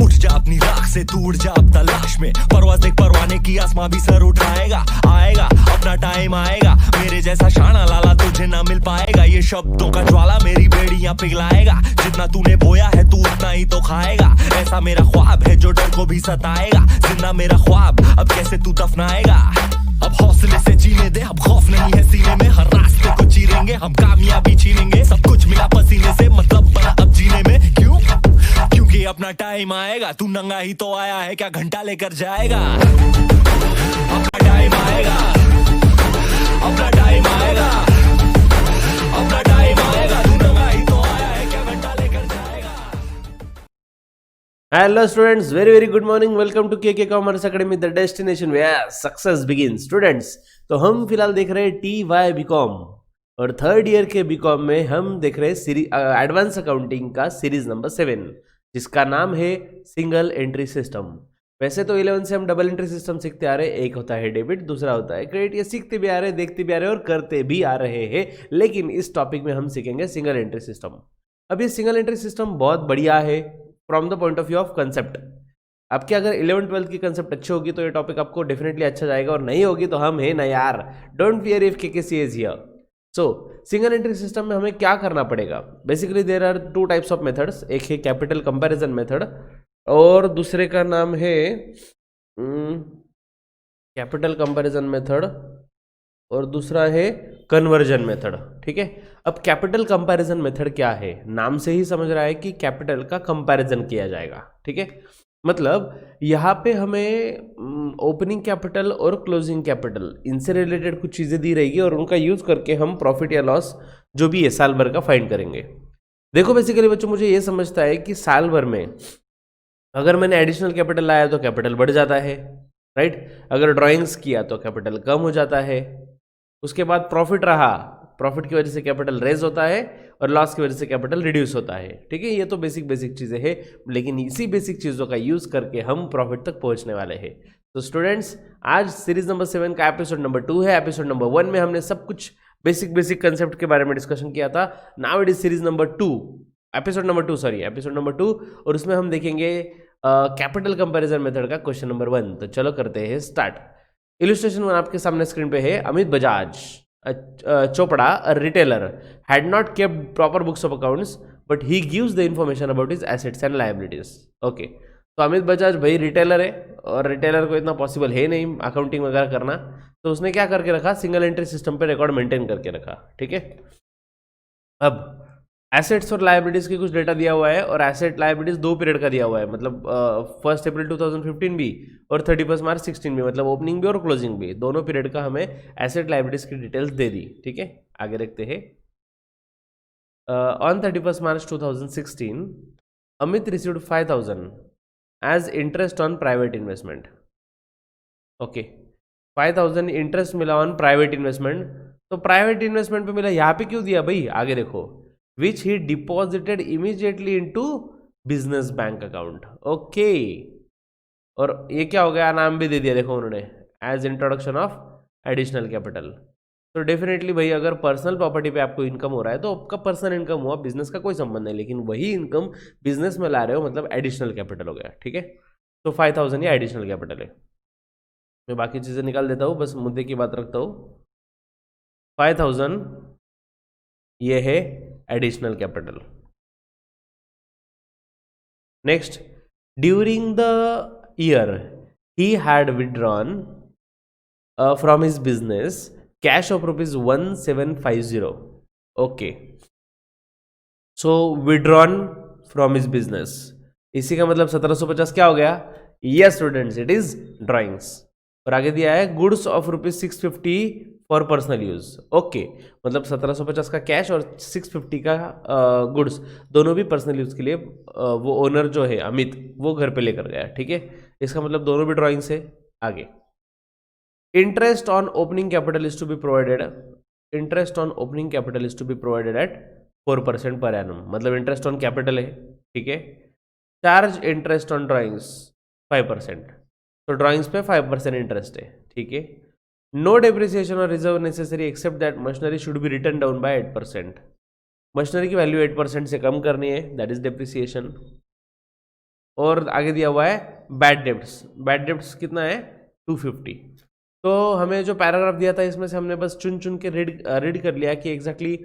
उठ जा अपनी राख से, तू उड़ जा अब तलाश में, परवाज़ देख परवाने की, आसमां भी सर उठाएगा। आएगा अपना टाइम आएगा, मेरे जैसा शाना लाला तुझे ना मिल पाएगा। ये शब्दों का ज्वाला मेरी बेड़ियां पिघलाएगा, जितना तूने बोया है तू उतना ही तो खाएगा। ऐसा मेरा ख्वाब है जो डर को भी सताएगा, जिंदा मेरा ख्वाब अब कैसे तू दफनाएगा। अब हौसले से जीने दे, अब खौफ नहीं है सीने में, हर रास्ते को चीरेंगे हम, कामयाबी छीनेंगे। सब कुछ मिला पसीने से, मतलब बना अब जीने में। क्यों? क्योंकि अपना टाइम आएगा, तू नंगा ही तो आया है, क्या घंटा लेकर जाएगा। अपना टाइम आएगा, अपना टाइम आएगा, अपना टाइम आएगा, तू नंगा ही तो आया है, क्या घंटा लेकर जाएगा। Hello students, very good morning. Welcome to K commerce academy, the destination where success begin. Students, तो हम फिलहाल देख रहे हैं TY बीकॉम और थर्ड ईयर के बीकॉम में हम देख रहे हैं एडवांस अकाउंटिंग का सीरीज नंबर 7, जिसका नाम है सिंगल एंट्री सिस्टम। वैसे तो 11 से हम डबल एंट्री सिस्टम सीखते आ रहे हैं, एक होता है डेबिट, दूसरा होता है क्रेडिट। ये सीखते भी आ रहे हैं, देखते भी आ रहे हैं और करते भी आ रहे हैं, लेकिन इस टॉपिक में हम सीखेंगे सिंगल एंट्री सिस्टम। अब ये सिंगल एंट्री सिस्टम बहुत बढ़िया है from the point of view of concept. आपके अगर 11-12 की कंसेप्ट अच्छी होगी तो ये टॉपिक आपको डेफिनेटली अच्छा जाएगा, और नहीं होगी तो हम है ना यार, don't fear if KKC is here. So single entry system में हमें क्या करना पड़ेगा? Basically there are 2 types of methods, एक है कैपिटल कंपैरिजन मेथड और दूसरे का नाम है कैपिटल कंपैरिजन मेथड और दूसरा है कन्वर्जन मेथड। ठीक है, अब कैपिटल कंपैरिजन मेथड क्या है? नाम से ही समझ रहा है कि कैपिटल का कंपैरिजन किया जाएगा। ठीक है, मतलब यहाँ पे हमें ओपनिंग कैपिटल और क्लोजिंग कैपिटल, इनसे रिलेटेड कुछ चीज़ें दी रहेगी और उनका यूज करके हम प्रॉफिट या लॉस जो भी है साल भर का फाइंड करेंगे। देखो बेसिकली बच्चों, मुझे ये समझता है कि साल भर में अगर मैंने एडिशनल कैपिटल लाया तो कैपिटल बढ़ जाता है, राइट। अगर ड्राइंग्स किया तो कैपिटल कम हो जाता है। उसके बाद प्रॉफिट रहा, प्रॉफिट की वजह से कैपिटल रेज होता है और लॉस की वजह से कैपिटल रिड्यूस होता है। ठीक है, ये तो बेसिक चीज़ें हैं, लेकिन इसी बेसिक चीज़ों का यूज़ करके हम प्रॉफिट तक पहुंचने वाले हैं। तो स्टूडेंट्स, आज सीरीज नंबर 7 का एपिसोड नंबर 2 है। एपिसोड नंबर 1 में हमने सब कुछ बेसिक कंसेप्ट के बारे में डिस्कशन किया था। Now it is series number 2, episode number 2, और उसमें हम देखेंगे कैपिटल कंपैरिजन मेथड का क्वेश्चन नंबर 1। तो चलो करते हैं स्टार्ट। इलस्ट्रेशन 1 आपके सामने स्क्रीन पे है। Amit Bajaj Chopra, a retailer, had not kept proper books of accounts, but he gives the information about his assets and liabilities. Okay, तो अमित बजाज भाई रिटेलर है और रिटेलर को इतना पॉसिबल है नहीं अकाउंटिंग वगैरह करना, तो उसने क्या करके रखा? सिंगल एंट्री सिस्टम पे रिकॉर्ड मेंटेन करके रखा। ठीक है, अब एसेट्स और लाइबिलिटीज की कुछ डेटा दिया हुआ है और एसेट लाइबिलिटीज 2 पीरियड का दिया हुआ है, मतलब 1 अप्रैल 2015 भी और 31 मार्च 16 भी, मतलब ओपनिंग भी और क्लोजिंग भी, दोनों पीरियड का हमें एसेट लाइबिलिटीज की डिटेल्स दे दी। ठीक है, आगे देखते हैं। On 31 March 2016 Amit received 5000 as interest on private investment. Okay, 5000 interest मिला ऑन प्राइवेट इन्वेस्टमेंट। तो प्राइवेट इन्वेस्टमेंट पे मिला, यहाँ पे क्यों दिया भाई? आगे देखो, which he deposited immediately into business bank account. Okay, और ये क्या हो गया? नाम भी दे दिया देखो उन्होंने, as introduction of additional capital. तो डेफिनेटली भाई अगर पर्सनल प्रॉपर्टी पे आपको इनकम हो रहा है तो आपका पर्सनल इनकम हुआ, बिजनेस का कोई संबंध नहीं, लेकिन वही इनकम बिजनेस में ला रहे हो, मतलब एडिशनल कैपिटल हो गया। ठीक है, तो 5000 ये एडिशनल कैपिटल है। मैं बाकी चीज़ें निकाल देता हूँ, बस मुद्दे की बात रखता हूँ। 5000 ये है additional capital. Next, during the year he had withdrawn from his business cash of rupees 1750. Okay, so withdrawn from his business, इसी का मतलब 1750 क्या हो गया? Yes students, it is drawings। और आगे दिया है goods of rupees 650 for personal use. Okay, मतलब 1750 का कैश और 650 का गुड्स, दोनों भी पर्सनल यूज के लिए वो ओनर जो है अमित, वो घर पे लेकर गया। ठीक है, इसका मतलब दोनों भी ड्राइंग्स है। आगे, interest on opening capital is to be provided, interest on opening capital is to be provided at 4% per annum, मतलब इंटरेस्ट ऑन कैपिटल है। ठीक है, चार्ज इंटरेस्ट ऑन ड्राइंग्स 5%, तो ड्राइंग्स पे 5% इंटरेस्ट है। ठीक है, नो डेप्रिसिएशन और reserve necessary except that machinery should be written down by 8%। Machinery की वैल्यू 8% से कम करनी है, दैट इज डेप्रिसिएशन। और आगे दिया हुआ है बैड डेब्ट्स कितना है 250। तो हमें जो पैराग्राफ दिया था इसमें से हमने बस चुन चुन के रीड कर लिया कि एग्जैक्टली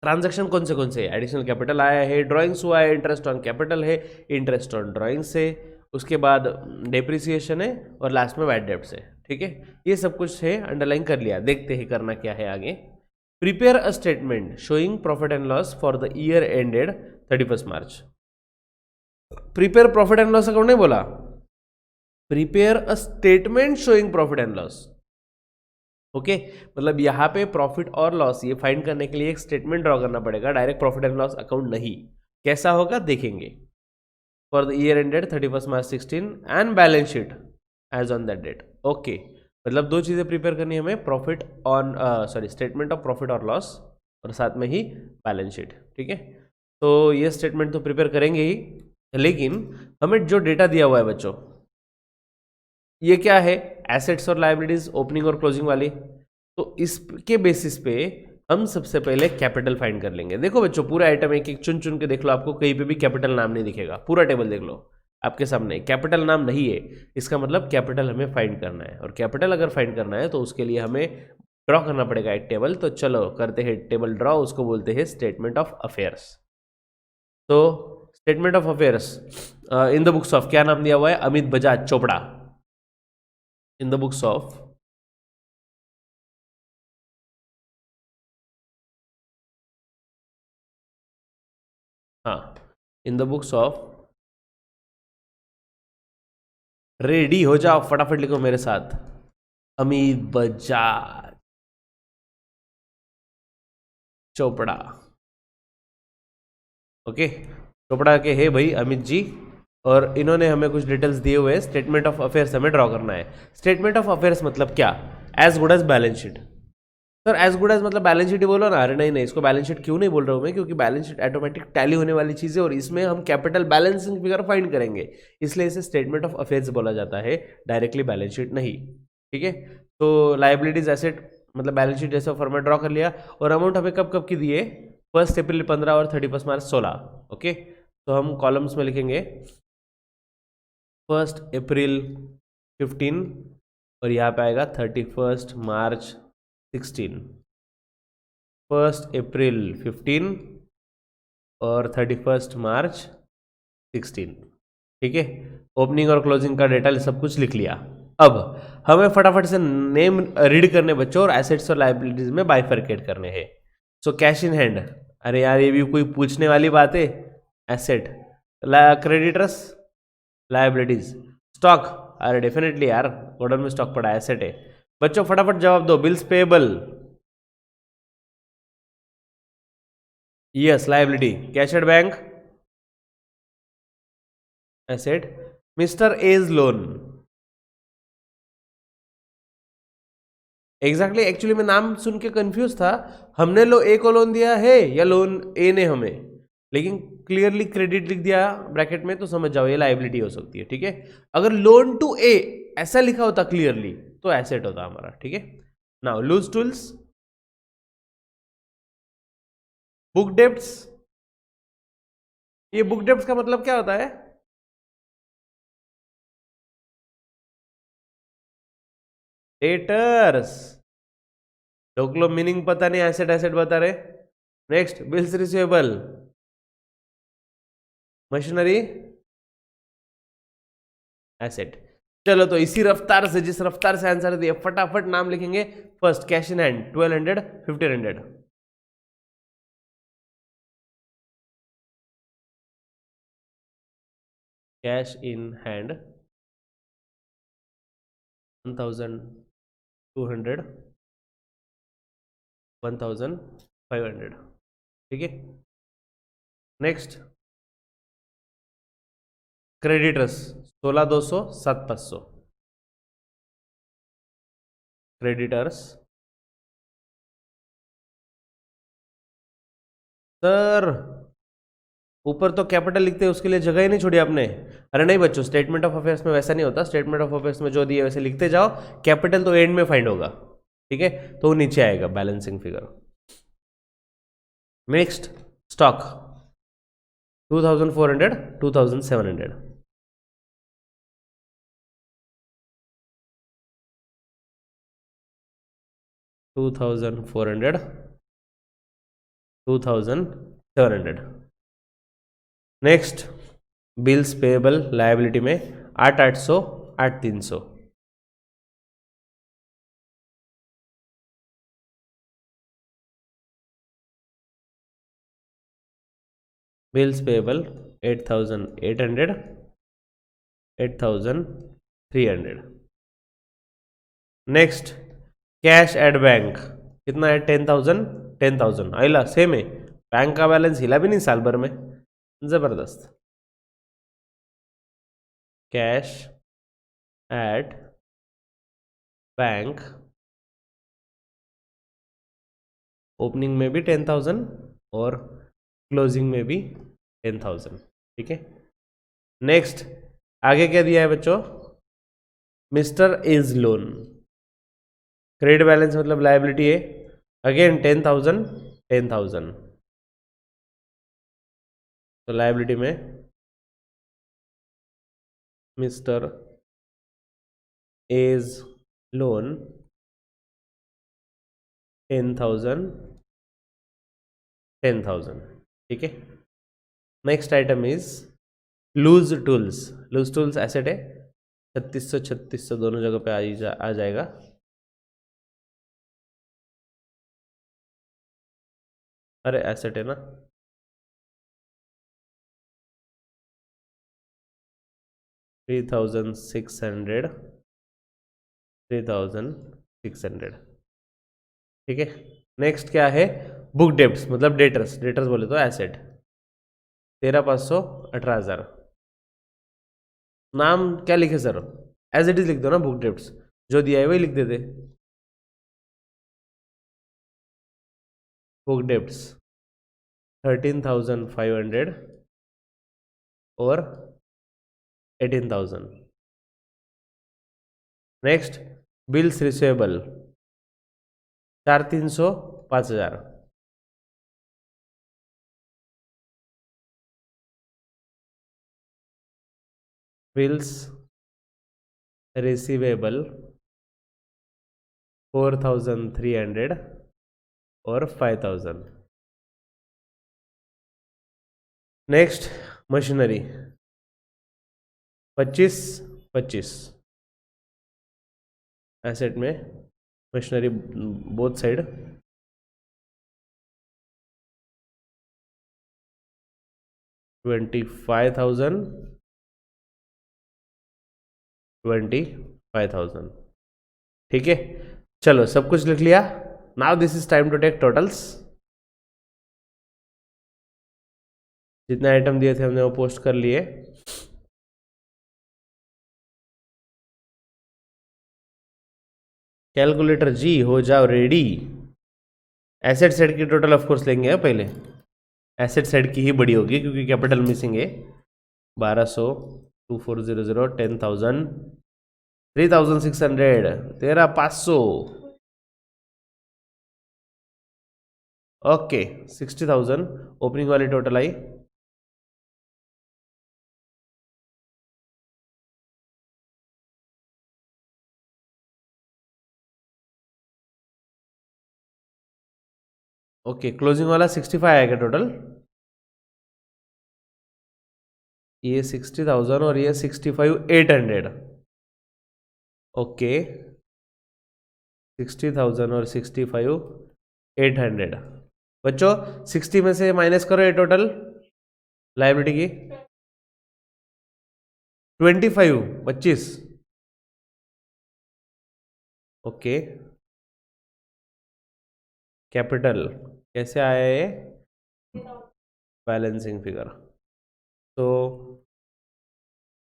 ट्रांजैक्शन कौन से एडिशनल कैपिटल आया है, ड्राइंग्स हुआ है, इंटरेस्ट ऑन कैपिटल है, इंटरेस्ट ऑन ड्राइंग्स है, उसके बाद डेप्रिसिएशन है और लास्ट में बैड डेब्ट्स है। ठीक है, ये सब कुछ है, अंडरलाइन कर लिया। देखते हैं करना क्या है आगे। Prepare a statement showing profit and loss for the year ended 31 March. Prepare profit and loss account नहीं बोला, prepare a statement showing profit and loss. Okay, मतलब यहाँ पे प्रॉफिट और लॉस ये फाइंड करने के लिए एक स्टेटमेंट ड्रॉ करना पड़ेगा, direct profit and loss account नहीं। कैसा होगा देखेंगे। For the year ended 31 March 16 and balance sheet as on that date. Okay, मतलब दो चीज़ें प्रिपेयर करनी है हमें, profit on statement of profit और लॉस और साथ में ही बैलेंस शीट। ठीक है, तो ये स्टेटमेंट तो प्रिपेयर करेंगे ही, लेकिन हमें जो डेटा दिया हुआ है बच्चों, ये क्या है, एसेट्स और लायबिलिटीज ओपनिंग और क्लोजिंग वाली। तो इसके बेसिस पे हम सबसे पहले कैपिटल फाइंड कर लेंगे। देखो बच्चों, पूरा आइटम एक एक चुन चुन के देख लो, आपको कहीं पे भी कैपिटल नाम नहीं दिखेगा। पूरा टेबल देख लो आपके सामने, कैपिटल नाम नहीं है, इसका मतलब कैपिटल हमें फाइंड करना है। और कैपिटल अगर फाइंड करना है तो उसके लिए हमें ड्रॉ करना पड़ेगा एक टेबल। तो चलो करते हैं टेबल ड्रॉ, उसको बोलते हैं स्टेटमेंट ऑफ अफेयर्स। तो statement of affairs in the books of, क्या नाम दिया हुआ है, Amit Bajaj Chopra. In the books of in the books of, ready हो जाओ, फटाफट लिखो मेरे साथ, अमित बजाज चोपड़ा। ओके, चोपड़ा के है भाई अमित जी, और इन्होंने हमें कुछ डिटेल्स दिए हुए हैं। स्टेटमेंट ऑफ अफेयर्स हमें ड्रॉ करना है। स्टेटमेंट ऑफ अफेयर्स मतलब क्या, as good as balance sheet. Sir as good as मतलब बैलेंस शीट ही बोलो ना। अरे नहीं, इसको बैलेंस शीट क्यों नहीं बोल रहा हूँ मैं, क्योंकि बैलेंस शीट ऑटोमेटिक टैली होने वाली चीज़ है और इसमें हम कैपिटल बैलेंसिंग फिगर फाइंड करेंगे, इसलिए इसे स्टेटमेंट ऑफ अफेयर्स बोला जाता है, डायरेक्टली बैलेंस शीट नहीं। ठीक है, तो लायबिलिटीज एसेट मतलब बैलेंस शीट जैसा फॉर्मेट ड्रॉ कर लिया। और अमाउंट हमें कब कब की दिए, 1 अप्रैल 15 और 31 मार्च 16। ओके, तो हम कॉलम्स में लिखेंगे 1 अप्रैल 15 और यहाँ पे आएगा 31 मार्च 16। 1 अप्रैल 15 और 31 मार्च 16। ठीक है, ओपनिंग और क्लोजिंग का डेटा सब कुछ लिख लिया। अब हमें फटाफट से नेम रीड करने बच्चों और एसेट्स और लायबिलिटीज में बाइफरकेट करने हैं। सो कैश इन हैंड, अरे यार ये भी कोई पूछने वाली बात है, एसेट, क्रेडिटर्स, लायबिलिटीज, स्टॉक, अरे डेफिनेटली यार गोडाउन में स्टॉक पड़ा है, एसेट है। बच्चों फटाफट जवाब दो, bills payable, yes, liability, cash at bank, asset, mister as loan. Exactly actually मैं नाम सुन के कंफ्यूज था, हमने ए को लोन दिया है या लोन ए ने हमें, लेकिन क्लियरली क्रेडिट लिख दिया ब्रैकेट में, तो समझ जाओ ये लायबिलिटी हो सकती है। ठीक है, अगर लोन टू ए ऐसा लिखा होता क्लियरली तो एसेट होता हमारा। ठीक है, now loose tools, book debts. ये बुक डेब्ट्स का मतलब क्या होता है, डेटर्स। लोग मीनिंग पता नहीं, एसेट एसेट बता रहे। Next, bills receivable, machinery, asset. चलो तो इसी रफ्तार से, जिस रफ्तार से आंसर दिए, फटाफट नाम लिखेंगे। First cash in hand 1200, 1500। Cash in hand 1200, 1500। ठीक है, नेक्स्ट क्रेडिटर्स 16200, 7500। क्रेडिटर्स, सर ऊपर तो कैपिटल लिखते हैं, उसके लिए जगह ही नहीं छोड़ी आपने। अरे नहीं बच्चों, स्टेटमेंट ऑफ अफेयर्स में वैसा नहीं होता। स्टेटमेंट ऑफ अफेयर्स में जो दिए वैसे लिखते जाओ, कैपिटल तो एंड में फाइंड होगा। ठीक है, तो वो नीचे आएगा balancing figure. Next stock 2400, 2700, 2400, 2700. Next bills payable liability में 8800, 8300. Bills payable 8800, 8300. Next cash at bank कितना है? 10,000, 10,000. आइला सेम है, बैंक का बैलेंस हिला भी नहीं साल भर में, जबरदस्त. कैश एट बैंक ओपनिंग में भी 10,000 और क्लोजिंग में भी 10,000. ठीक है. नेक्स्ट आगे क्या दिया है बच्चों? Mister is loan. Credit balance मतलब लायबिलिटी है, अगेन 10,000, 10,000. तो लायबिलिटी में मिस्टर इज लोन 10,000, 10,000. ठीक है. Next item is loose tools. Loose tools asset है, 3600, 3600 दोनों जगह पे आ जाएगा. अरे एसेट है ना, $3,600, 3,600. ठीक है. नेक्स्ट क्या है? बुक डेब्ट्स मतलब डेटर्स. डेटर्स बोले तो एसेट 13,500, 18,000. नाम क्या लिखे सर? एज इट इज लिख दो ना, बुक डेब्ट्स जो दिया है वही लिख देते. बुक डेब्ट्स 13,500 और 18,000. Next bills receivable 4,300, 5,000. Bills receivable 4,300 और 5,000. नेक्स्ट मशीनरी 25 एसेट में मशीनरी बोथ साइड 25,000, 25,000. ठीक है. चलो सब कुछ लिख लिया. Now this is time to take totals. जितने आइटम दिए थे हमने वो पोस्ट कर लिए. कैलकुलेटर जी हो जाओ रेडी. एसेट साइड की टोटल ऑफ कोर्स लेंगे पहले. एसेट साइड की ही बड़ी होगी क्योंकि कैपिटल मिसिंग है. 1200, 2400, 10,000, 3,600, 13,500. ओके 60,000 ओपनिंग वाली टोटल आई. ओके क्लोजिंग वाला 65 आएगा टोटल. ये 60,000 और ये 65,800. ओके 60,000 और 65,800. बच्चों 60 में से माइनस करो ये टोटल लायबिलिटी की. 25. ओके कैपिटल कैसे आया ये? Balancing figure. तो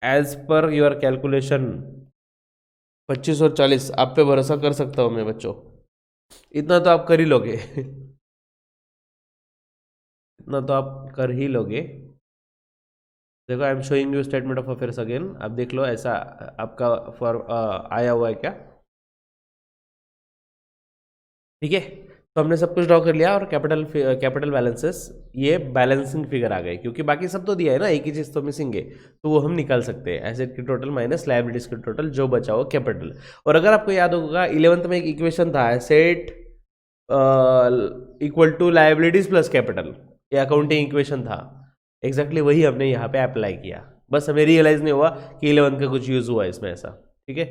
एज पर योर कैलकुलेशन 25 और 40 आप पे भरोसा कर सकता हूँ मैं बच्चों. इतना तो आप कर ही लोगे. इतना तो आप कर ही लोगे. देखो I am showing you statement of affairs again. आप देख लो ऐसा आपका फॉर आया हुआ है क्या. ठीक है. तो हमने सब कुछ ड्रॉ कर लिया और कैपिटल बैलेंसेस ये बैलेंसिंग फिगर आ गए, क्योंकि बाकी सब तो दिया है ना, एक ही चीज़ तो मिसिंग है, तो वो हम निकाल सकते हैं एसेट की टोटल माइनस लायबिलिटीज की टोटल, जो बचा हो कैपिटल। और अगर आपको याद होगा 11th में एक इक्वेशन था, asset equal to liabilities plus capital, ये अकाउंटिंग इक्वेशन था, एग्जैक्टली वही हमने यहाँ पे अप्लाई किया। बस हमें रियलाइज नहीं हुआ कि 11th का कुछ यूज हुआ इसमें ऐसा। ठीक है,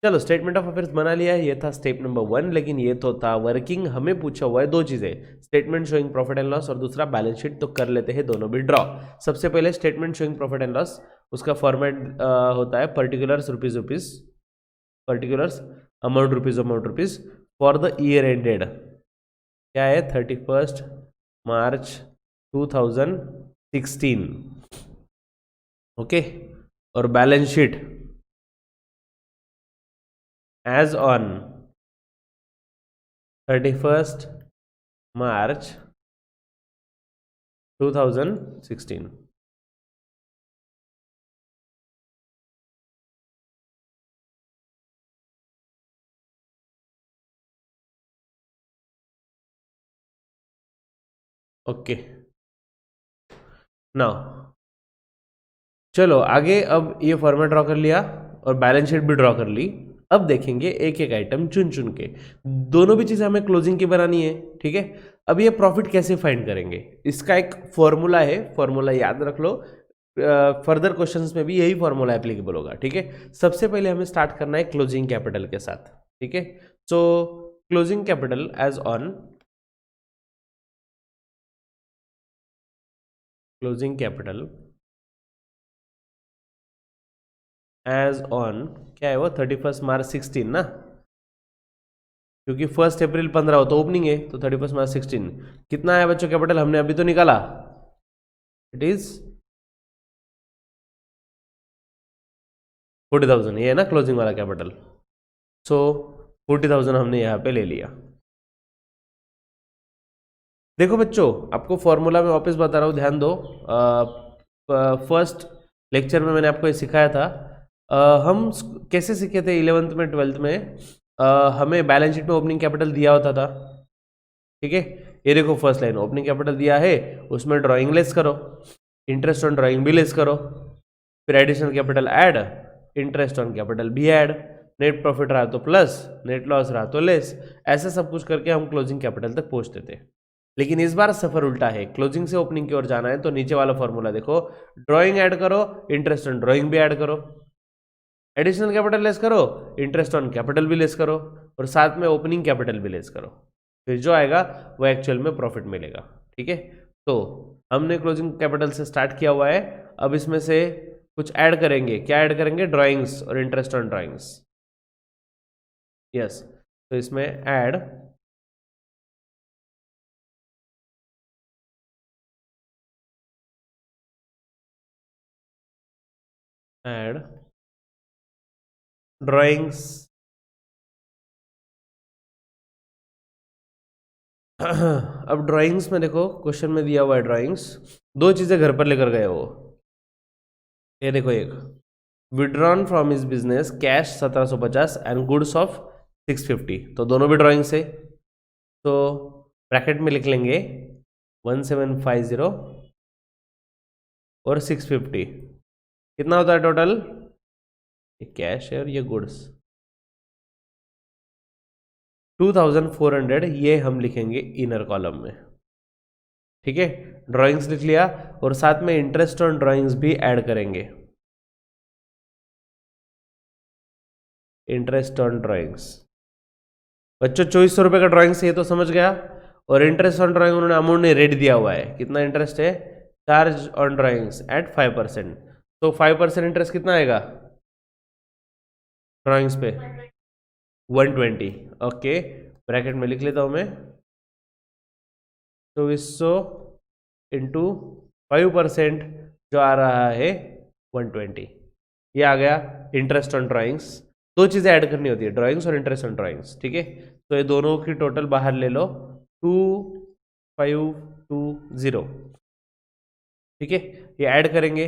चलो स्टेटमेंट ऑफ अफेयर्स बना लिया है, ये था स्टेप नंबर 1, लेकिन ये तो था वर्किंग। हमें पूछा हुआ है दो चीजें, statement showing profit and loss और दूसरा बैलेंस शीट, तो कर लेते हैं दोनों भी ड्रॉ। सबसे पहले statement showing profit and loss, उसका फॉर्मेट होता है particulars rupees rupees, particulars amount rupees for the year ended, क्या है 31 मार्च 2016। ओके, और balance sheet as on 31st March 2016। Okay, now चलो आगे, अब ये फॉर्मेट ड्रॉ कर लिया और बैलेंस शीट भी ड्रॉ कर ली। अब देखेंगे एक एक आइटम चुन चुन के, दोनों भी चीजें हमें क्लोजिंग की बनानी है। ठीक है, अब ये प्रॉफिट कैसे फाइंड करेंगे, इसका एक फॉर्मूला है, फॉर्मूला याद रख लो, फर्दर क्वेश्चंस में भी यही फॉर्मूला एप्लीकेबल होगा। ठीक है, सबसे पहले हमें स्टार्ट करना है क्लोजिंग कैपिटल के साथ। ठीक है, so closing capital as on, closing capital as on क्या है वो 31 मार्च 16 ना, क्योंकि 1 अप्रैल 15 हो तो ओपनिंग है, तो 31 मार्च 16 कितना है बच्चों कैपिटल, हमने अभी तो निकाला, इट इज 40,000, ये है ना क्लोजिंग वाला कैपिटल। सो 40,000 हमने यहाँ पे ले लिया। देखो बच्चों, आपको फॉर्मूला में वापस बता रहा हूँ, ध्यान दो। फर्स्ट लेक्चर में मैंने आपको ये सिखाया था, हम कैसे सीखे थे 11th में 12th में, हमें बैलेंस शीट में ओपनिंग कैपिटल दिया होता था। ठीक है, ये देखो फर्स्ट लाइन, ओपनिंग कैपिटल दिया है, उसमें ड्राइंग लेस करो, इंटरेस्ट ऑन ड्राइंग भी लेस करो, फिर additional capital add, interest on capital भी ऐड, नेट प्रॉफिट रहा तो प्लस, नेट लॉस रहा तो लेस, ऐसे सब कुछ करके हम क्लोजिंग कैपिटल तक पहुंचते थे। लेकिन इस बार सफर उल्टा है, क्लोजिंग से ओपनिंग की ओर जाना है, तो नीचे वाला फॉर्मूला देखो, ड्राइंग ऐड करो, इंटरेस्ट ऑन ड्राइंग भी ऐड करो, एडिशनल कैपिटल लेस करो, इंटरेस्ट ऑन कैपिटल भी लेस करो, और साथ में ओपनिंग कैपिटल भी लेस करो, फिर जो आएगा वो एक्चुअल में प्रॉफिट मिलेगा। ठीक है, तो हमने क्लोजिंग कैपिटल से स्टार्ट किया हुआ है, अब इसमें से कुछ ऐड करेंगे, क्या ऐड करेंगे, ड्राइंग्स और इंटरेस्ट ऑन ड्राइंग्स। यस, तो इसमें ऐड ऐड ड्राइंग्स अब ड्राइंग्स में देखो, क्वेश्चन में दिया हुआ है ड्राइंग्स, दो चीजें घर पर लेकर गए वो, ये देखो, एक withdrawn from his business cash 1750 and goods of 650, तो दोनों भी ड्राइंग्स है, तो ब्रैकेट में लिख लेंगे 1750 और 650, कितना होता है टोटल, ये कैश है और ये गुड्स 2400, ये हम लिखेंगे इनर कॉलम में। ठीक है, ड्राइंग्स लिख लिया, और साथ में इंटरेस्ट ऑन ड्राइंग्स भी ऐड करेंगे, इंटरेस्ट ऑन ड्राइंग्स। बच्चों 2400 रुपये का ड्राइंग्स है तो समझ गया, और इंटरेस्ट ऑन ड्राइंग उन्होंने अमाउंट ने रेट दिया हुआ है, कितना इंटरेस्ट है, चार्ज ऑन ड्राइंग्स एट 5%, तो 5% इंटरेस्ट कितना आएगा ड्राइंग्स पे, 120। ओके, ब्रैकेट में लिख लेता हूं मैं, 2400 इंटू 5% जो आ रहा है 120, ये आ गया इंटरेस्ट ऑन ड्राइंग्स। दो चीज़ें ऐड करनी होती है, ड्राइंग्स और इंटरेस्ट ऑन ड्राइंग्स। ठीक है, तो ये दोनों की टोटल बाहर ले लो, 2520। ठीक है, ये ऐड करेंगे,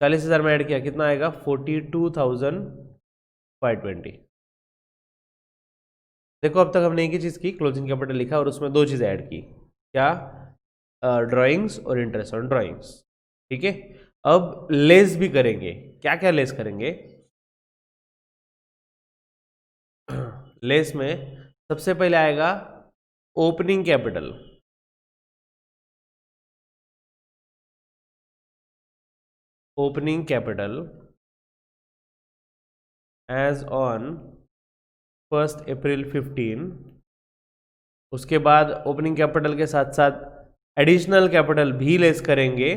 40,000 में ऐड किया, कितना आएगा 42,520। देखो अब तक हमने एक ही चीज़ की, क्लोजिंग कैपिटल लिखा और उसमें दो चीज़ें ऐड की, क्या, ड्राइंग्स और इंटरेस्ट ऑन ड्राइंग्स। ठीक है, अब लेस भी करेंगे। क्या क्या लेस करेंगे? लेस में सबसे पहले आएगा opening capital. Opening capital as on 1 April 15। उसके बाद ओपनिंग कैपिटल के साथ साथ एडिशनल कैपिटल भी लेस करेंगे,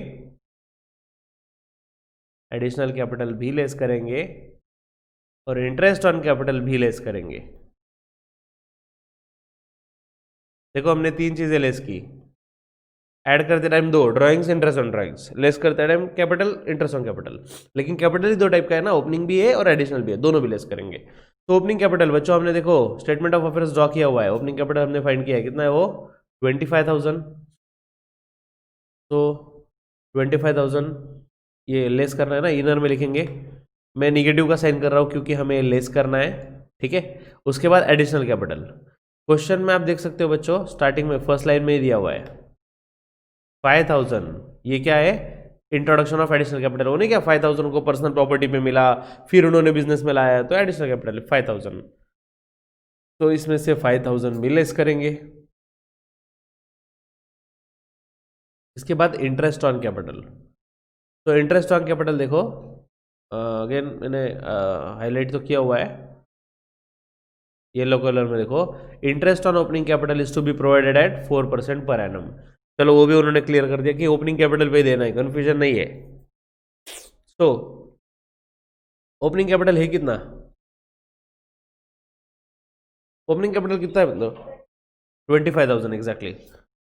एडिशनल कैपिटल भी लेस करेंगे और इंटरेस्ट ऑन कैपिटल भी लेस करेंगे। देखो हमने तीन चीजें लेस की, ऐड करते टाइम दो, drawings interest on drawings, less करते time capital interest on capital. लेकिन कैपिटल ही दो टाइप का है ना, ओपनिंग भी है और एडिशनल भी है, दोनों भी लेस करेंगे। तो ओपनिंग कैपिटल बच्चों हमने देखो स्टेटमेंट ऑफ अफेयर्स ड्रॉ किया हुआ है, ओपनिंग कैपिटल हमने फाइंड किया है, कितना है वो 25,000। तो 25,000 ये लेस करना है ना, इनर में लिखेंगे। मैं निगेटिव का साइन कर रहा हूँ क्योंकि हमें लेस करना है। ठीक है, उसके बाद एडिशनल कैपिटल। क्वेश्चन में आप देख सकते हो बच्चों, स्टार्टिंग में फर्स्ट लाइन में ही दिया हुआ है 5,000। ये क्या है? Introduction of additional capital. वो नहीं क्या 5,000 को पर्सनल प्रॉपर्टी पे मिला, फिर उन्होंने बिजनेस में लाया, तो एडिशनल कैपिटल 5,000। तो इसमें से 5,000 भी लेस करेंगे। इसके बाद इंटरेस्ट ऑन कैपिटल। तो इंटरेस्ट ऑन कैपिटल देखो, अगेन मैंने हाईलाइट तो किया हुआ है येलो कलर में, देखो interest on opening capital is to be provided at 4% per annum. चलो वो भी उन्होंने क्लियर कर दिया कि ओपनिंग कैपिटल पे देना है, कंफ्यूजन नहीं है। तो ओपनिंग कैपिटल है कितना? ओपनिंग कैपिटल कितना है मतलब 25,000 एग्जैक्टली।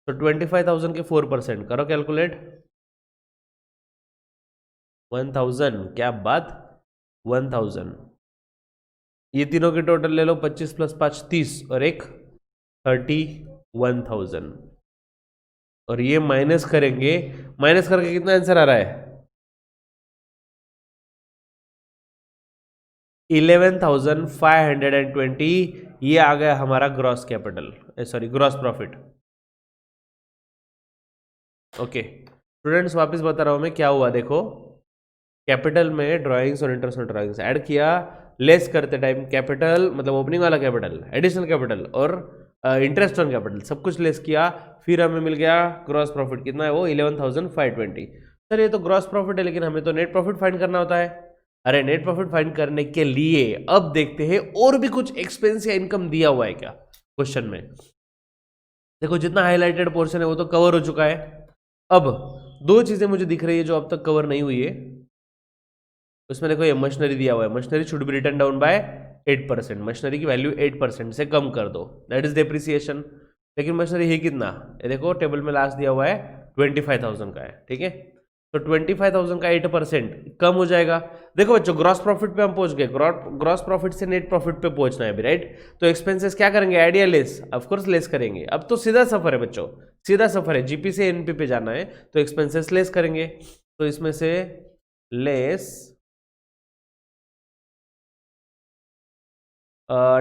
तो 25,000 के 4% करो कैलकुलेट, 1,000। क्या बात, 1,000। ये तीनों के टोटल ले लो, 25 + 5 30 और एक 31,000। और ये माइनस करेंगे, माइनस करके कितना आंसर आ रहा है 11,520। ये आ गया हमारा gross capital, sorry gross profit. Okay students, वापस बता रहा हूं मैं क्या हुआ। देखो कैपिटल में ड्राइंग्स और इंटरेस्ट ऑन ड्राइंग्स ऐड किया, लेस करते टाइम कैपिटल मतलब ओपनिंग वाला कैपिटल, एडिशनल कैपिटल और इंटरेस्ट ऑन कैपिटल सब कुछ लेस किया, फिर हमें मिल गया ग्रॉस प्रॉफिट। कितना है वो 11,520। सर ये तो ग्रॉस प्रॉफिट है, लेकिन हमें तो नेट प्रॉफिट फाइंड करना होता है। अरे नेट प्रॉफिट फाइंड करने के लिए अब देखते हैं और भी कुछ एक्सपेंस या इनकम दिया हुआ है क्या क्वेश्चन में। देखो जितना हाईलाइटेड पोर्शन है वो तो कवर हो चुका है। अब दो चीजें मुझे दिख रही है जो अब तक कवर नहीं हुई है। उसमें देखो ये मशीनरी दिया हुआ है, machinery should be written down by 8%। Machinery की वैल्यू 8% से कम कर दो, दैट इज डेप्रिसिएशन। लेकिन मशीनरी है कितना, ये देखो टेबल में लास्ट दिया हुआ है 25,000 का है। ठीक है, तो 25,000 का 8% कम हो जाएगा। देखो बच्चों ग्रॉस प्रॉफिट पे हम पहुंच गए, ग्रॉस प्रॉफिट से नेट प्रॉफिट पे पहुंचना है अभी, राइट। तो एक्सपेंसेस क्या करेंगे, ऐड या लेस? ऑफकोर्स लेस करेंगे। अब तो सीधा सफर है बच्चों, सीधा सफर है, जीपी से एनपी पे जाना है, तो एक्सपेंसेस लेस करेंगे। तो इसमें से less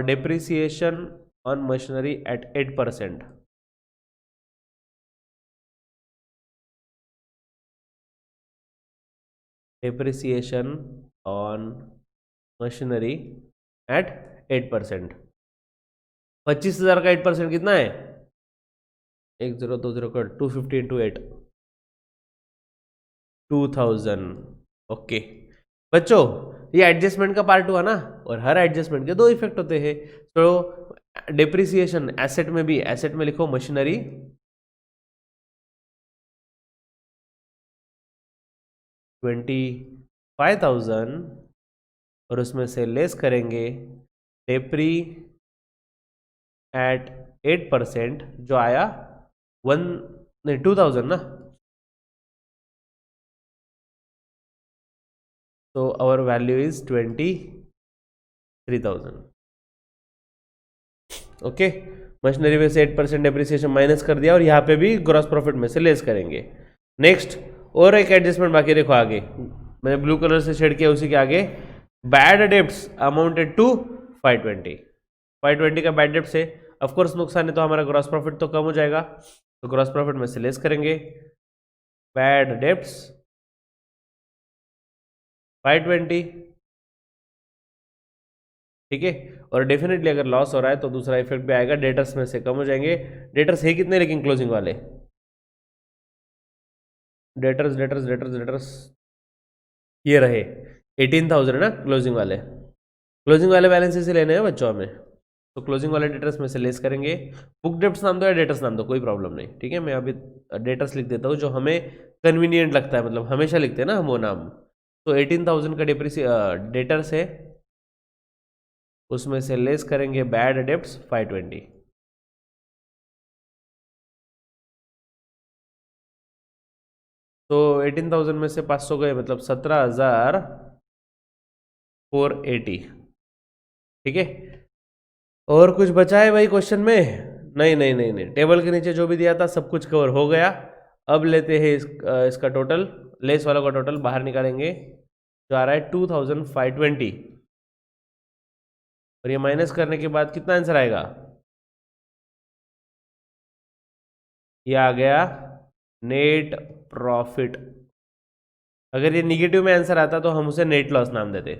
depreciation on machinery at 8%। depreciation on machinery at 8%। 25,000 का 8% कितना है 1020 का 250 into 8 2,000। ओके बच्चों ये एडजस्टमेंट का पार्ट हुआ ना, और हर एडजस्टमेंट के दो इफेक्ट होते हैं। तो डेप्रिसिएशन एसेट में भी, एसेट में लिखो मशीनरी 25,000 और उसमें से लेस करेंगे डेप्री एट 8% जो आया 2,000 ना। तो our value is 23,000। Okay machinery में से 8% डेप्रिसिएशन माइनस कर दिया और यहाँ पे भी ग्रॉस प्रॉफिट में से लेस करेंगे। नेक्स्ट और एक एडजस्टमेंट बाकी, देखो आगे मैंने ब्लू कलर से शेड किया, उसी के आगे बैड डेब्ट्स अमाउंटेड टू 520। 520 का बैड डेब्ट से ऑफ कोर्स नुकसान है, तो हमारा ग्रॉस प्रॉफिट तो कम हो जाएगा, तो ग्रॉस प्रॉफिट में से लेस करेंगे बैड डेब्ट्स 520, ठीक है। और डेफिनेटली अगर लॉस हो रहा है तो दूसरा इफेक्ट भी आएगा, डेटर्स में से कम हो जाएंगे। डेटर्स है कितने लेकिन क्लोजिंग वाले, डेटर्स डेटर्स डेटर्स डेटर्स ये रहे 18,000 है ना क्लोजिंग वाले। क्लोजिंग वाले बैलेंस से लेने हैं बच्चों हमें, तो क्लोजिंग वाले डेटर्स में से लेस करेंगे। बुक डेट्स नाम दो या डेटर्स नाम दो, कोई प्रॉब्लम नहीं, ठीक है। मैं अभी डेटर्स लिख देता हूँ जो हमें कन्वीनियंट लगता है, मतलब हमेशा लिखते हैं ना हम वो नाम। तो 18,000 का डेटर्स है, उसमें से लेस करेंगे बैड डेब्ट्स 520। तो 18,000 में से 500 गए, मतलब 17,480, ठीक है। और कुछ बचा है भाई क्वेश्चन में? नहीं नहीं नहीं नहीं, टेबल के नीचे जो भी दिया था सब कुछ कवर हो गया। अब लेते हैं इसका टोटल, लेस वालों का टोटल बाहर निकालेंगे, जो आ रहा है 2,520, और ये माइनस करने के बाद कितना आंसर आएगा? ये आ गया नेट प्रॉफिट। अगर ये निगेटिव में आंसर आता तो हम उसे नेट लॉस नाम देते,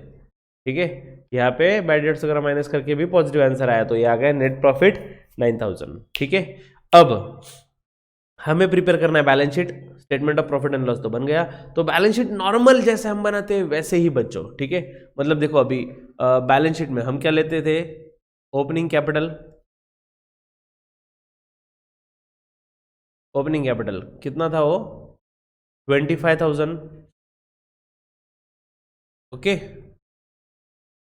ठीक है। यहाँ पे बैड डेट्स वगैरह माइनस करके भी पॉजिटिव आंसर आया, तो ये आ गया नेट प्रॉफिट 9,000, ठीक है। अब हमें प्रिपेयर करना है balance sheet, statement of profit and loss तो बन गया, तो बैलेंस शीट नॉर्मल जैसे हम बनाते हैं वैसे ही बच्चों, ठीक है। मतलब देखो अभी बैलेंस शीट में हम क्या लेते थे, ओपनिंग कैपिटल, ओपनिंग कैपिटल कितना था वो 25,000, ओके।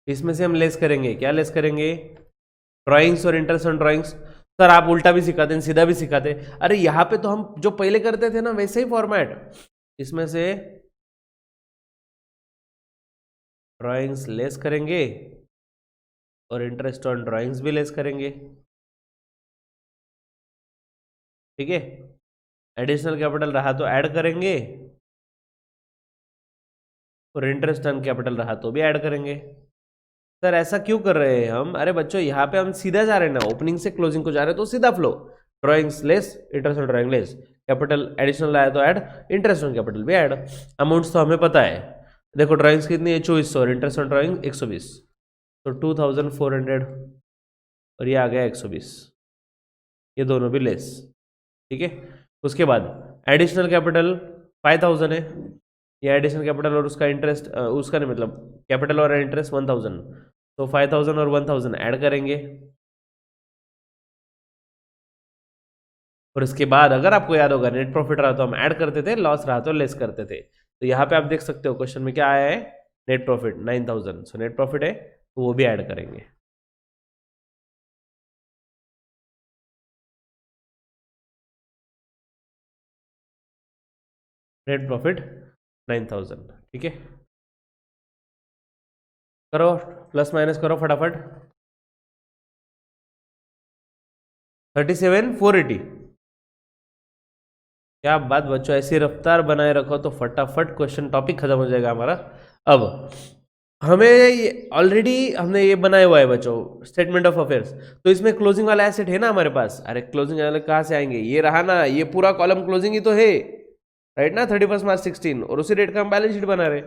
इसमें से हम लेस करेंगे, क्या लेस करेंगे? ड्राइंग्स और इंटरेस्ट ऑन ड्राइंग्स। सर आप उल्टा भी सिखाते हैं सीधा भी सिखाते, अरे यहाँ पे तो हम जो पहले करते थे ना वैसे ही फॉर्मेट, इसमें से ड्राइंग्स लेस करेंगे और इंटरेस्ट ऑन ड्राइंग्स भी लेस करेंगे, ठीक है। एडिशनल कैपिटल रहा तो ऐड करेंगे, और इंटरेस्ट ऑन कैपिटल रहा तो भी ऐड करेंगे। सर ऐसा क्यों कर रहे हैं हम? अरे बच्चों यहाँ पे हम सीधा जा रहे हैं ना, ओपनिंग से क्लोजिंग को जा रहे हैं तो सीधा flow, drawings less interest on drawing less, capital additional आया तो ऐड, इंटरेस्ट ऑन कैपिटल भी ऐड। अमाउंट्स तो हमें पता है, देखो ड्राइंग्स कितनी है 2400 और इंटरेस्ट ऑन ड्राइंग 120, तो 2,400 और ये आ गया 120, ये दोनों भी लेस, ठीक है। उसके बाद एडिशनल कैपिटल 5,000 है, ये एडिशनल कैपिटल और उसका इंटरेस्ट, उसका नहीं मतलब कैपिटल और इंटरेस्ट 1,000, तो 5,000 और 1,000 ऐड करेंगे। और इसके बाद अगर आपको याद होगा नेट प्रॉफिट रहा तो हम ऐड करते थे, लॉस रहा तो लेस करते थे। तो यहाँ पे आप देख सकते हो क्वेश्चन में क्या आया है, net profit 9,000, so net profit है तो वो भी ऐड करेंगे। नेट प्रॉफिट 9,000, ठीक है। करो प्लस माइनस करो फटाफट, 37,480। क्या बात बच्चों, ऐसी रफ्तार बनाए रखो तो फटाफट क्वेश्चन टॉपिक खत्म हो जाएगा हमारा। अब हमें ऑलरेडी हमने ये बनाया हुआ है बच्चों स्टेटमेंट ऑफ अफेयर्स, तो इसमें क्लोजिंग वाला एसेट है ना हमारे पास। अरे क्लोजिंग वाले कहाँ से आएंगे, ये रहा ना, ये पूरा कॉलम क्लोजिंग ही तो है, राइट ना, 31 मार्च 16, और उसी डेट का हम बैलेंस शीट बना रहे।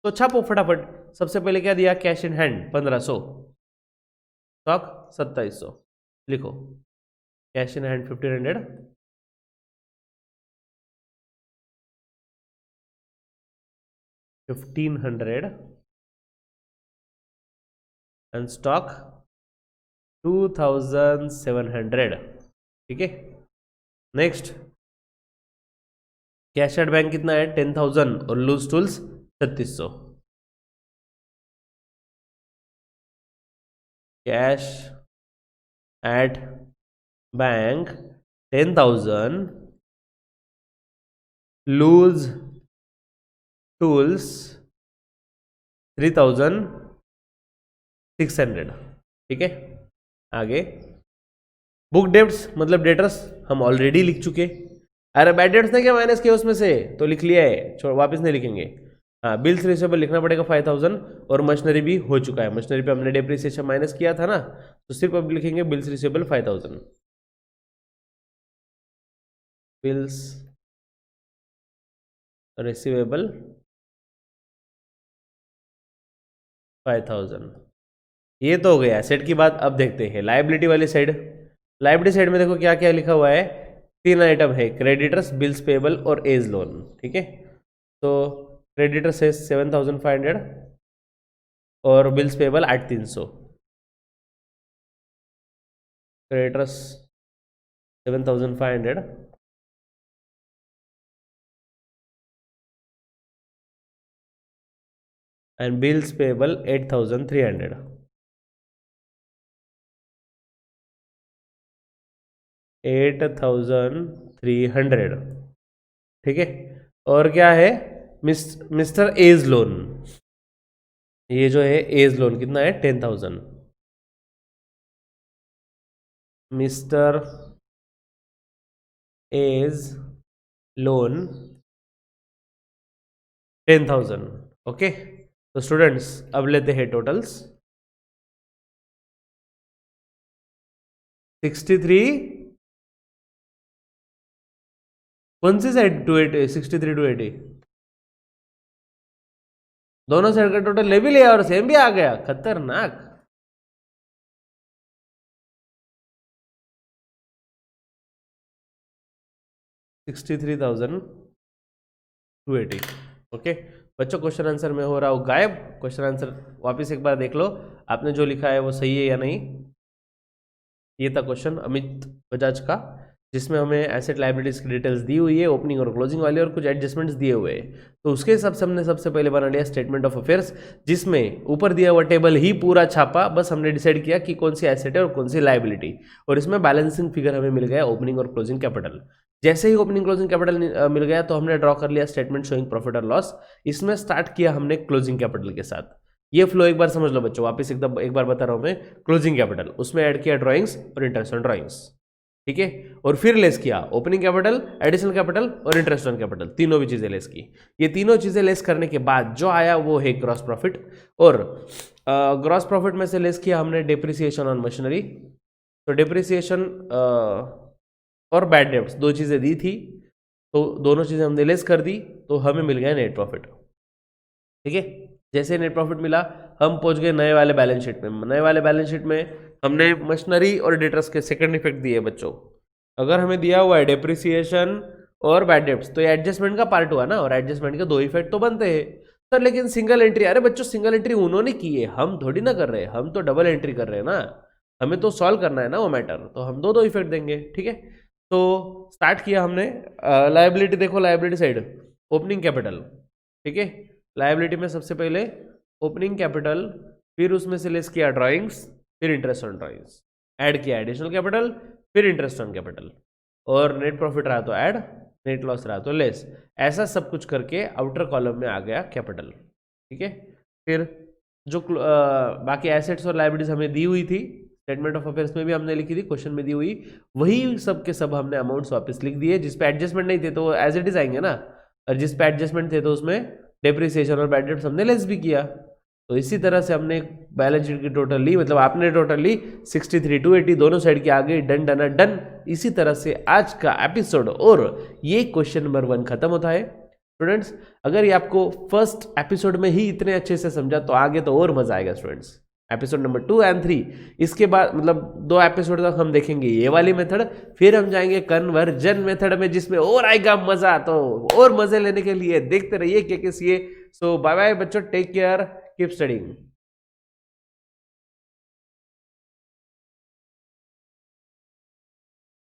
तो छापो फटाफट। सबसे पहले क्या दिया, कैश इन हैंड 1,500, स्टॉक 2,700, लिखो cash in hand 1,500, and stock 2,700, ठीक है। नेक्स्ट कैश एट बैंक कितना है 10,000 और loose tools 3,600। Cash at bank 10,000, loose tools 3,600, ठीक है। आगे बुक डेट्स मतलब डेटर्स हम ऑलरेडी लिख चुके। अरे बैड डेट्स ने क्या माइनस किया उसमें से, तो लिख लिया है, छोड़ वापस नहीं लिखेंगे। हाँ, बिल्स रिसीवेबल लिखना पड़ेगा 5000 और मशीनरी भी हो चुका है। मशीनरी पे हमने डेप्रिसिएशन माइनस किया था ना, तो सिर्फ अब लिखेंगे बिल्स रिसीवेबल 5000, बिल्स रिसीवेबल 5000। ये तो हो गया एसेट की बात। अब देखते हैं लायबिलिटी वाली साइड। लायबिलिटी साइड में देखो क्या क्या लिखा हुआ है, 3 आइटम है, क्रेडिटर्स, बिल्स पेबल और एज लोन। ठीक है, तो क्रेडिटर्स है 7500 और bills payable 8300। Creditors 7500 and bills payable 8300। ठीक है, और क्या है, मिस्टर एज लोन। ये जो है एज लोन कितना है, 10,000। Mister as loan 10,000। ओके, तो स्टूडेंट्स अब लेते हैं टोटल्स। 63 कौन सी साइड, 280, 63 280 दोनों साइड का टोटल ले भी लिया और सेम भी आ गया, खतरनाक। $63,280। ओके बच्चों, क्वेश्चन आंसर में हो रहा हो गायब। क्वेश्चन आंसर वापस एक बार देख लो, आपने जो लिखा है वो सही है या नहीं। ये था क्वेश्चन अमित बजाज का, जिसमें हमें एसेट लायबिलिटीज की डिटेल्स दी हुई है, ओपनिंग और क्लोजिंग वाले, और कुछ एडजस्टमेंट्स दिए हुए हैं। तो उसके हिसाब से हमने सबसे पहले बना लिया स्टेटमेंट ऑफ अफेयर्स, जिसमें ऊपर दिया हुआ टेबल ही पूरा छापा। बस हमने डिसाइड किया कि कौन सी एसेट है और कौन सी लायबिलिटी, और इसमें बैलेंसिंग फिगर हमें मिल गया ओपनिंग और क्लोजिंग कैपिटल। जैसे ही ओपनिंग क्लोजिंग कैपिटल मिल गया तो हमने ड्रॉ कर लिया स्टेटमेंट शोइंग प्रॉफिट और लॉस। इसमें स्टार्ट किया हमने क्लोजिंग कैपिटल के साथ। ये फ्लो एक बार समझ लो बच्चों, वापस एकदम एक बार बता रहा हूं मैं। क्लोजिंग कैपिटल, उसमें ऐड किया ड्राइंग्स और इंटरेस्ट ऑन ड्राइंग्स। ठीक है, और फिर लेस किया ओपनिंग कैपिटल, एडिशनल कैपिटल और इंटरेस्ट ऑन कैपिटल, तीनों भी चीजें लेस की। ये तीनों चीजें लेस करने के बाद जो आया वो है ग्रॉस प्रॉफिट, और ग्रॉस प्रॉफिट में से लेस किया हमने डेप्रिसिएशन ऑन मशीनरी। तो डेप्रिसिएशन और बैड डेब्ट्स दो चीजें दी थी, तो दोनों चीजें हमने लेस कर दी, तो हमें मिल गया नेट प्रॉफिट। ठीक है, जैसे नेट प्रॉफिट मिला हम पहुंच गए नए वाले बैलेंस शीट में। नए वाले बैलेंस शीट में हमने मशीनरी और डेटर्स के सेकंड इफेक्ट दिए बच्चों। अगर हमें दिया हुआ है डेप्रिसिएशन और बैड डेब्ट्स, तो ये एडजस्टमेंट का पार्ट हुआ ना, और एडजस्टमेंट के दो इफेक्ट तो बनते हैं सर। लेकिन सिंगल एंट्री, अरे बच्चों सिंगल एंट्री उन्होंने की है, हम थोड़ी ना कर रहे हैं, हम तो डबल एंट्री कर रहे हैं ना, हमें तो सॉल्व करना है ना वो मैटर, तो हम दो इफेक्ट देंगे। ठीक है, तो स्टार्ट किया हमने लायबिलिटी। देखो लायबिलिटी साइड ओपनिंग कैपिटल। ठीक है, लायबिलिटी में सबसे पहले ओपनिंग कैपिटल, फिर उसमें से लेस किया ड्राइंग्स, फिर इंटरेस्ट ऑन ड्राइंग्स, ऐड किया एडिशनल कैपिटल, फिर इंटरेस्ट ऑन कैपिटल, और नेट प्रॉफिट रहा तो ऐड, नेट लॉस रहा तो लेस। ऐसा सब कुछ करके आउटर कॉलम में आ गया कैपिटल। ठीक है, फिर जो बाकी एसेट्स और लायबिलिटीज हमें दी हुई थी स्टेटमेंट ऑफ अफेयर्स में भी हमने लिखी थी, क्वेश्चन में दी हुई, वही सब के सब हमने अमाउंट्स वापस लिख दिए। जिस पे एडजस्टमेंट नहीं थे तो एज इट इज आएंगे ना, और जिस पे एडजस्टमेंट थे तो उसमें डेप्रिसिएशन और बैड डेब्ट्स हमने लेस भी किया। तो इसी तरह से हमने बैलेंस शीट की टोटल ली, मतलब आपने टोटल ली 63 280, दोनों साइड के आगे डन डन डन। इसी तरह से आज का एपिसोड और ये क्वेश्चन नंबर 1 खत्म होता है। स्टूडेंट्स अगर ये आपको फर्स्ट एपिसोड में ही इतने अच्छे से समझा तो आगे तो और मजा आएगा स्टूडेंट्स। एपिसोड नंबर 2 और 3, इसके बाद मतलब 2 एपिसोड तक हम देखेंगे ये वाली मेथड, फिर हम जाएंगे कन्वर्जन मेथड में, जिसमें और आएगा मजा। तो और मजे लेने के लिए देखते रहिए के। सो बाय बाय बच्चों, टेक केयर, कीप स्टडीइंग।